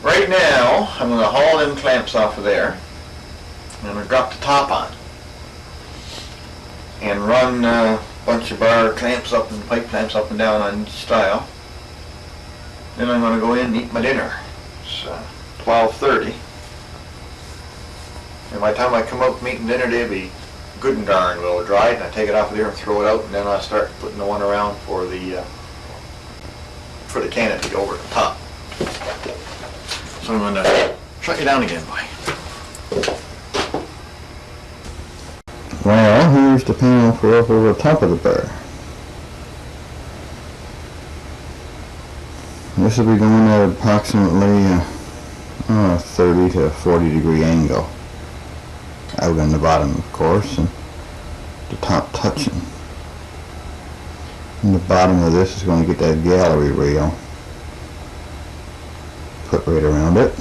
Right now, I'm going to haul them clamps off of there, and I'm going to drop the top on, and run a bunch of bar clamps up and pipe clamps up and down on each stile. Then I'm going to go in and eat my dinner. It's 12:30. And by the time I come up from eating dinner, they'll be good and darn well dried, and I take it off of there and throw it out, and then I start putting the one around for the canopy over the top. So I'm going to shut you down again, boy. Well, here's the panel for up over the top of the bar. This will be going at approximately 30 to 40 degree angle. Out on the bottom, of course, and the top touching. And the bottom of this is going to get that gallery rail put right around it.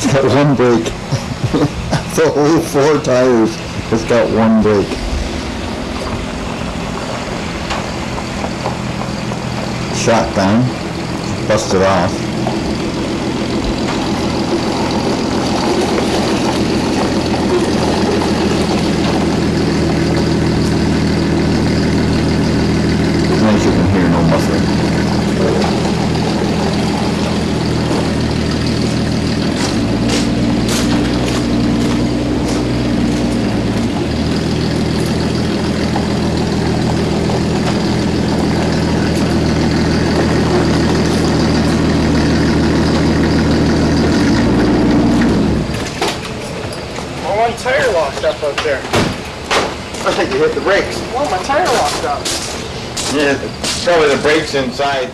It's got one brake. The whole 4 tires, it's got one brake. Shotgun, busted off. As you can hear, no muffler. Tire locked up out there. I think you hit the brakes. Well, my tire locked up. Yeah, probably the brakes inside.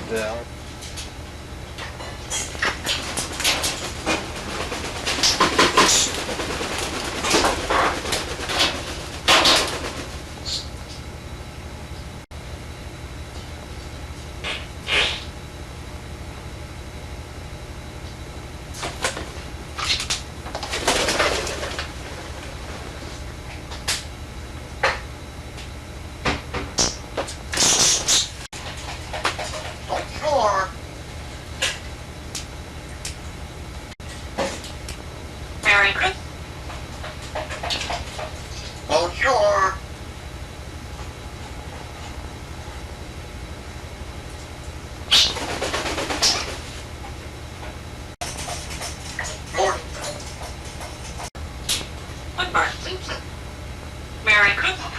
Merry Christmas.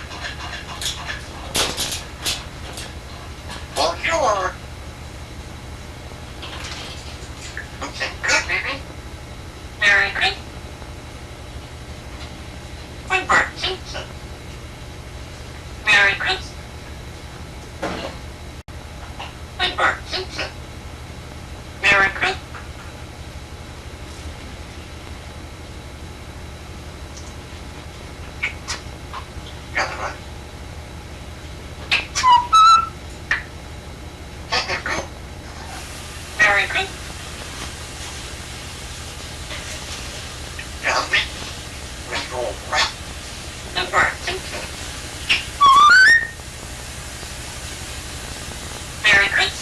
Bonjour. Okay, good, baby. Merry Christmas. Woodmaster Simpson. Merry Christmas. Woodmaster Simpson. Merry Christmas. Merry Christmas. Tell me, with your breath, the bird Simpson. Merry Christmas.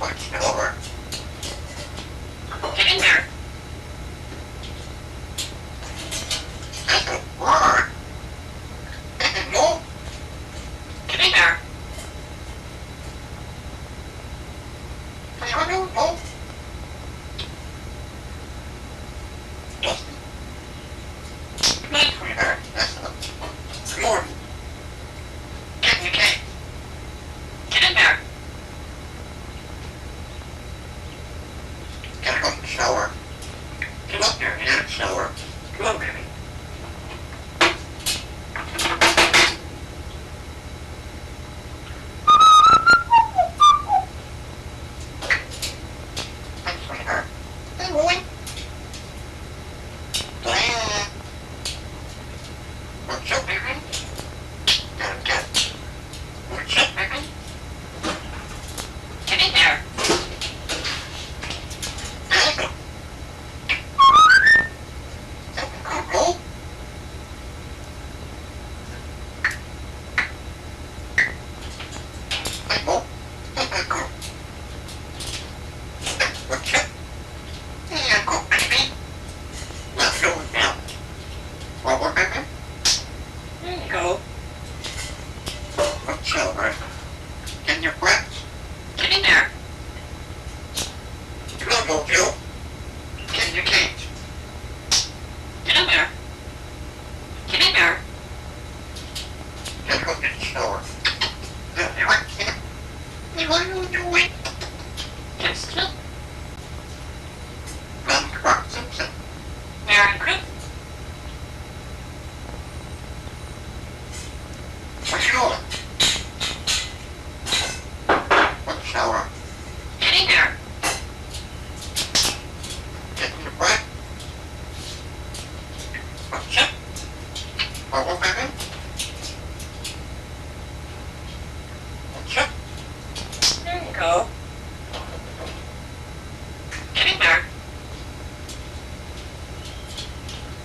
Watch over. Get in there. That's a word. No. Get in there. No. Yes. Come on, sweetheart. Come on. Get in the cage. Get in there. Gotta go to the shower. Get up there and get a shower. Come on, baby. Thanks, sweetheart. Hey, boy. Diana. What's up, baby? Get. What's up, baby? Get in there. Get in there. Come on, Mojo. Get in your cage. Get in there. Get in there. Gotta go get a shower. What are you doing? Get still. Run across Simpson. Merry Christmas. What's your order? One shower. Get in there. Get in your breath. What's up? What, baby? What's up? There you go. Get in there.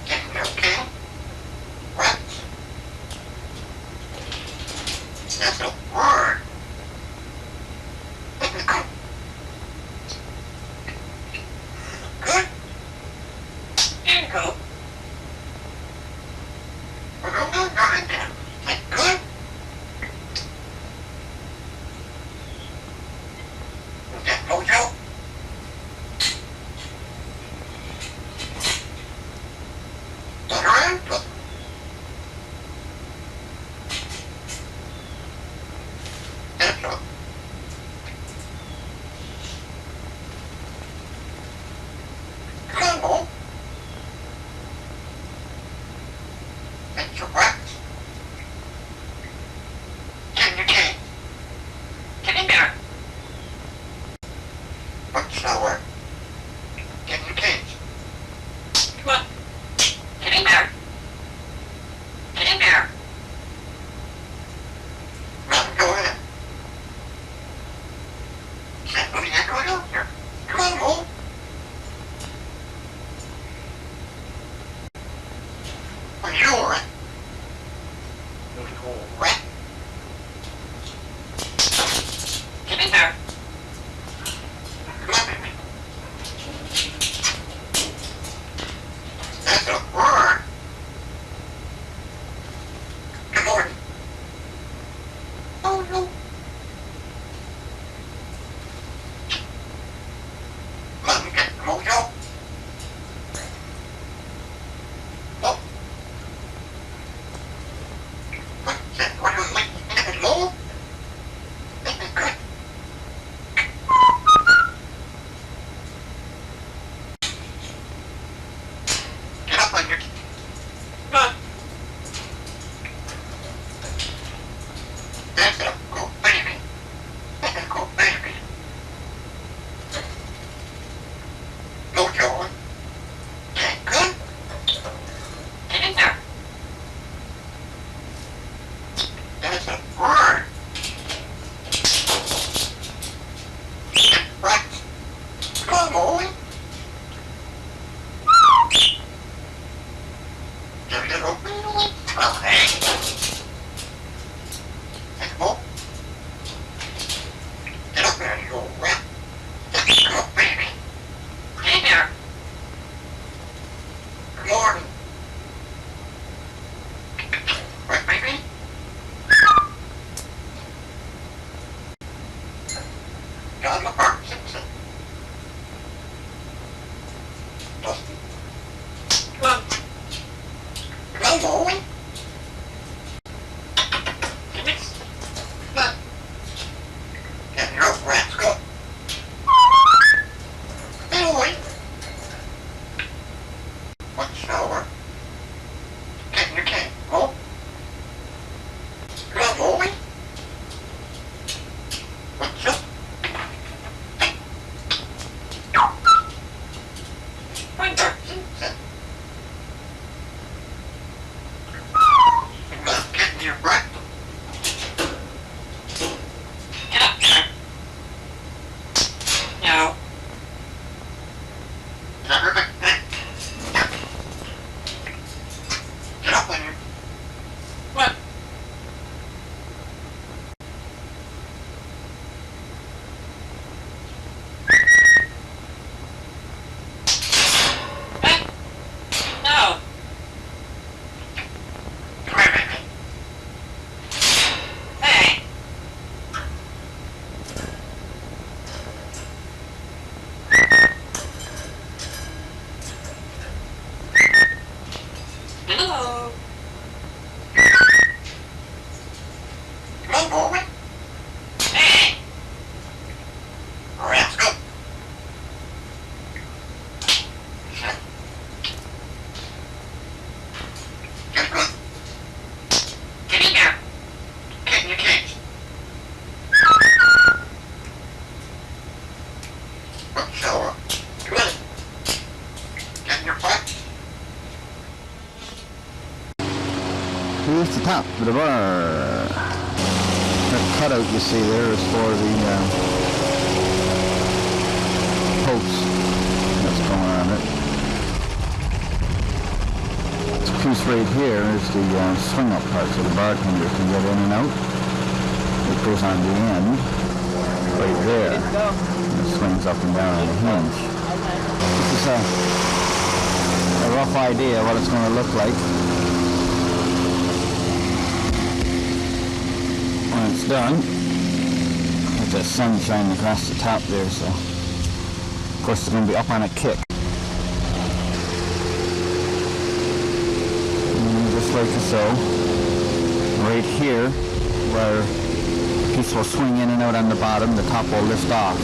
Get in there, okay? What? That's a word. Good. There you go. Good. Is that Mojo? Turn around. That's all. Come on. That's your breath. Get in your cage. Get in there. What's shower? Get in your cage. Come on. Get in there. Get in there. Run, go in. Can't move that going out here. Come on, Mo. What's your what? Get in there. Come on, baby. That's a word. Come on. Oh, no. Here's the top of the bar. That cutout you see there is for the post that's going on it. This piece right here is the swing up part so the bartender can get in and out. It goes on the end right there. And it swings up and down on the hinge. This is a rough idea of what it's going to look like when it's done. There's that sun shining across the top there, so of course it's going to be up on a kick. And just like so, right here where the piece will swing in and out on the bottom, the top will lift off.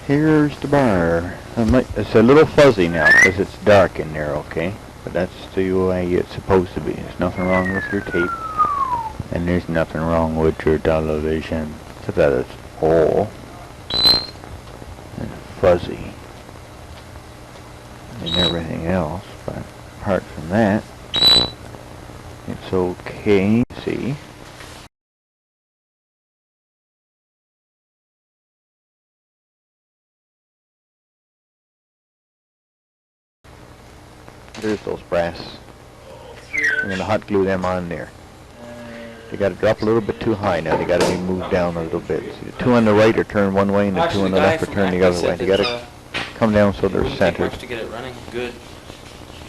Here's the bar. It's a little fuzzy now because it's dark in there, okay? But that's the way it's supposed to be. There's nothing wrong with your tape. And there's nothing wrong with your television. Except that it's all and fuzzy. And everything else. But apart from that, it's okay. See? There's those brass. I'm going to hot glue them on there. They got to drop a little bit too high now. They got to be moved down a little bit. See, the two on the right are turned one way and the two on the left are turned the other way. They got to come down so they're centered. To get it running good.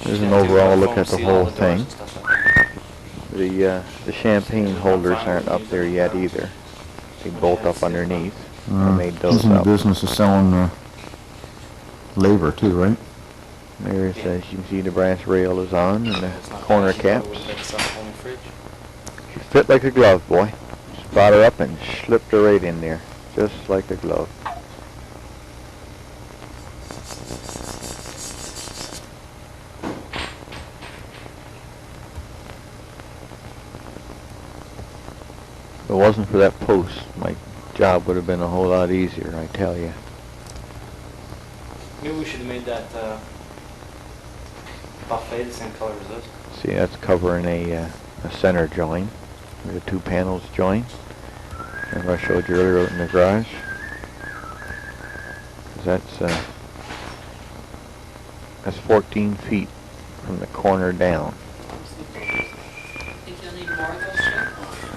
There's an overall look at the whole thing. The champagne holders aren't up there yet either. They bolt up underneath. I made those He's in the up. business of selling labor too, right? There's, as you can see, the brass rail is on and the corner caps. She fit like a glove, boy. Just brought her up and slipped her right in there, just like a glove. If it wasn't for that post, my job would have been a whole lot easier, I tell you. Maybe we should have made that buffet the same color as this. See, that's covering a center joint where the two panels join. Remember I showed you earlier out in the garage? 'Cause that's 14 feet from the corner down. Think you'll need more of those, Jim?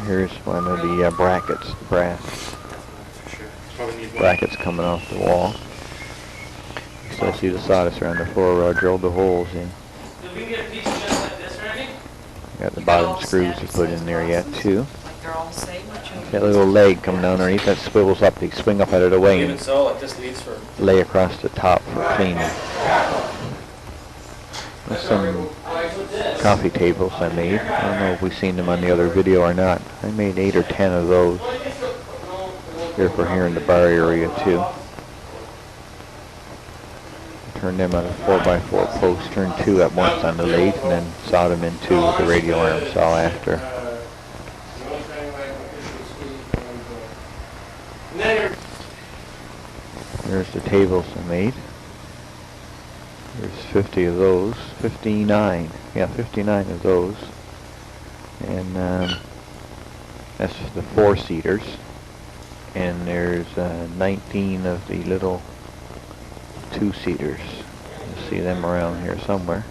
Here's one of the brackets, brass For sure. Probably need one. brackets coming off the wall. You still see the sawdust around the floor where I drilled the holes in. Did we get a piece just like this or anything? Got the bottom screws to put in there yet too. Like they're all the same? That little leg coming down underneath that swivels up, they swing up out of the way Even and so, like this leads for. lay across the top for cleaning. There's some coffee tables I made. I don't know if we've seen them on the other video or not. I made 8 or 10 of those. Here for here in the bar area too. Turned them out of 4x4 posts, turned 2 at once on the lathe, and then sawed them in 2 with the radial arm saw after. There's the tables I made. There's 50 of those. 59. Yeah, 59 of those. And that's the 4-seaters. And there's 19 of the little 2-seaters. You'll see them around here somewhere.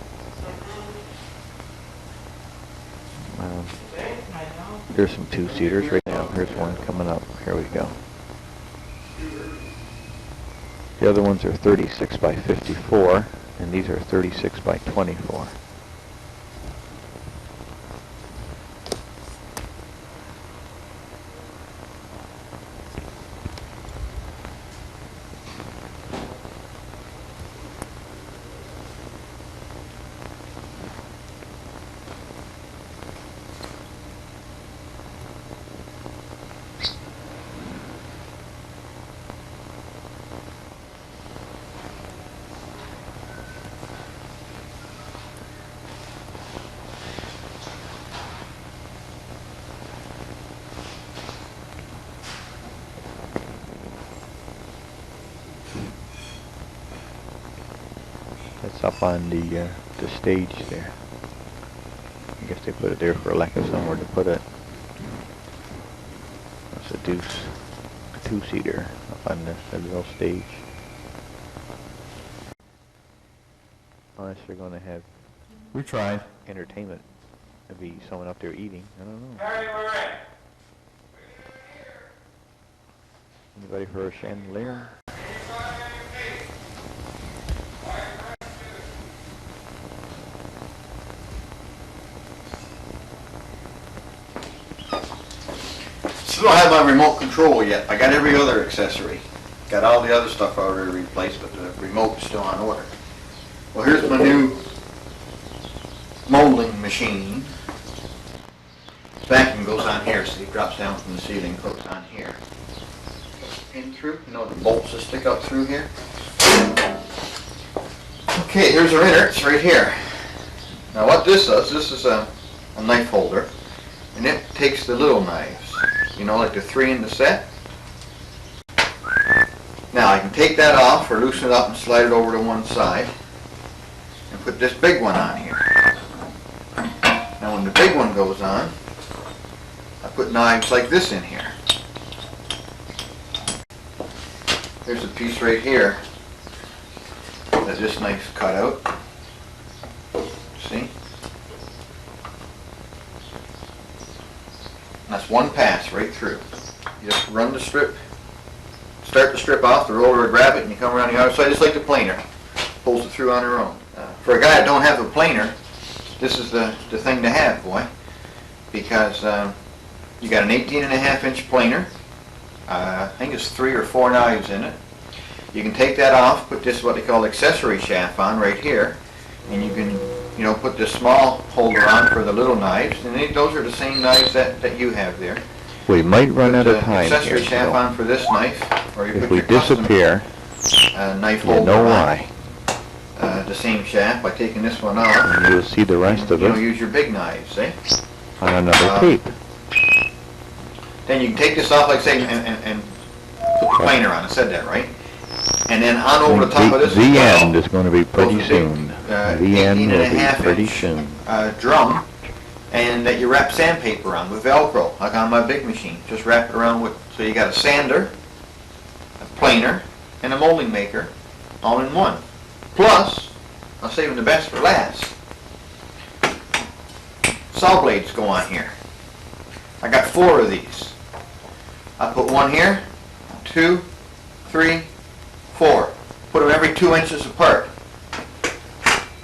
There's some 2-seaters right now. Here's one coming up. Here we go. The other ones are 36 by 54, and these are 36 by 24. That's up on the stage there. I guess they put it there for lack of somewhere to put it. That's a deuce, a 2-seater up on the little stage. Unless they're going to have We tried. entertainment. There'll be someone up there eating. I don't know. Alright, we're ready. Anybody for a chandelier? Still don't have my remote control yet. I got every other accessory. Got all the other stuff already replaced, but the remote's still on order. Well, here's my new molding machine. Vacuum goes on here, so it drops down from the ceiling, goes on here. In through, you know, the bolts that stick out through here. Okay, here's our innards right here. Now what this does, this is a knife holder, and it takes the little knives, you know, like the 3 in the set. Now I can take that off or loosen it up and slide it over to one side and put this big one on here. Now when the big one goes on, I put knives like this in here. There's a piece right here that this knife's cut out. See? That's one pass right through. You just run the strip, start the strip off, the roller will grab it, and you come around the other side just like the planer. Pulls it through on her own. For a guy that don't have a planer, this is the thing to have, boy. Because you got an 18.5-inch planer. I think it's 3 or 4 knives in it. You can take that off, put this what they call accessory shaft on right here, and you can, you know, put this small holder on for the little knives, and those are the same knives that you have there. We might run out of time here. Accessory shaft So on for this knife, or you if put we your custom disappear, knife you holder know on. why. The same shaft by taking this one off. And you'll see the rest of You know, it use your big knives, see? on another tape. Then you can take this off, like say, and put the planer on. I said that, right? And then on over the top of this The as well, end is going to be pretty goes a big, soon. The end will be pretty soon. drum, and that you wrap sandpaper on with Velcro, like on my big machine. Just wrap it around with, so you got a sander, a planer, and a molding maker, all in one. Plus, I'm saving the best for last. Saw blades go on here. I got 4 of these. I put one here, 2, 3, 4. Put them every 2 inches apart.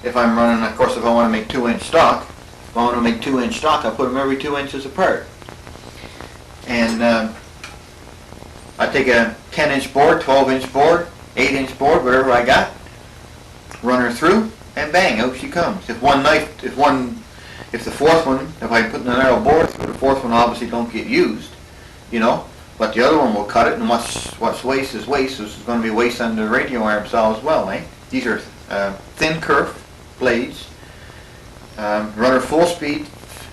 If I'm running, of course, if I want to make 2-inch stock, if I want to make 2-inch stock, I put them every 2 inches apart. And I take a 10-inch board, 12-inch board, 8-inch board, whatever I got, run her through, and bang, out she comes. If the fourth one, if I put the narrow bore through, the fourth one obviously don't get used, you know, but the other one will cut it, and what's waste is waste. This is going to be waste on the radio arm saw as well, eh? These are thin kerf blades. Run her full speed,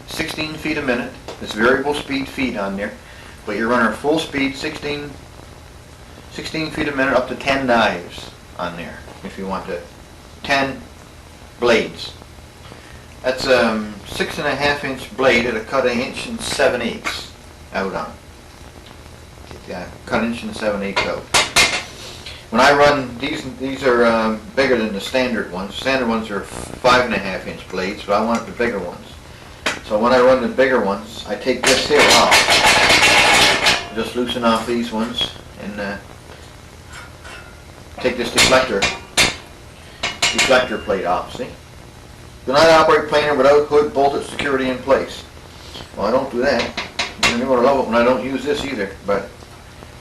16 feet a minute. There's variable speed feet on there, but you run her full speed, 16 feet a minute, up to 10 knives on there, if you want to. 10 blades. That's a 6.5-inch blade at a cut 1 7/8 out on. Yeah, cut 1 7/8 out. When I run these are bigger than the standard ones. Standard ones are 5.5-inch blades, but I want the bigger ones. So when I run the bigger ones, I take this here off. Just loosen off these ones and take this deflector plate off. See? Do not operate planer without hood bolted security in place. Well, I don't do that. You're going to love it when I don't use this either, but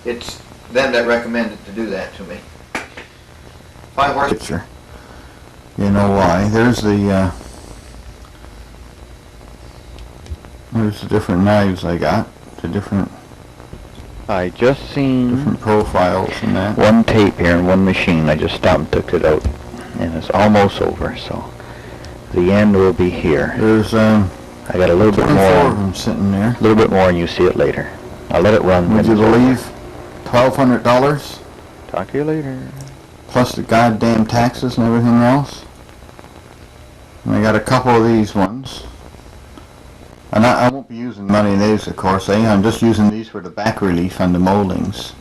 it's them that recommended to do that to me. 5 horse Picture. You know why? There's the different knives I got, the different I just seen profiles and that. one tape here in one machine. I just stopped and took it out, and it's almost over, so the end will be here. There's I got a little bit 24 more, of them sitting there. a little bit more, and you see it later. I'll let it run. Would you when it's over. believe $1,200 Talk to you later. plus the goddamn taxes and everything else? And I got a couple of these ones. And I won't be using none of these, of course, I'm just using these for the back relief on the moldings.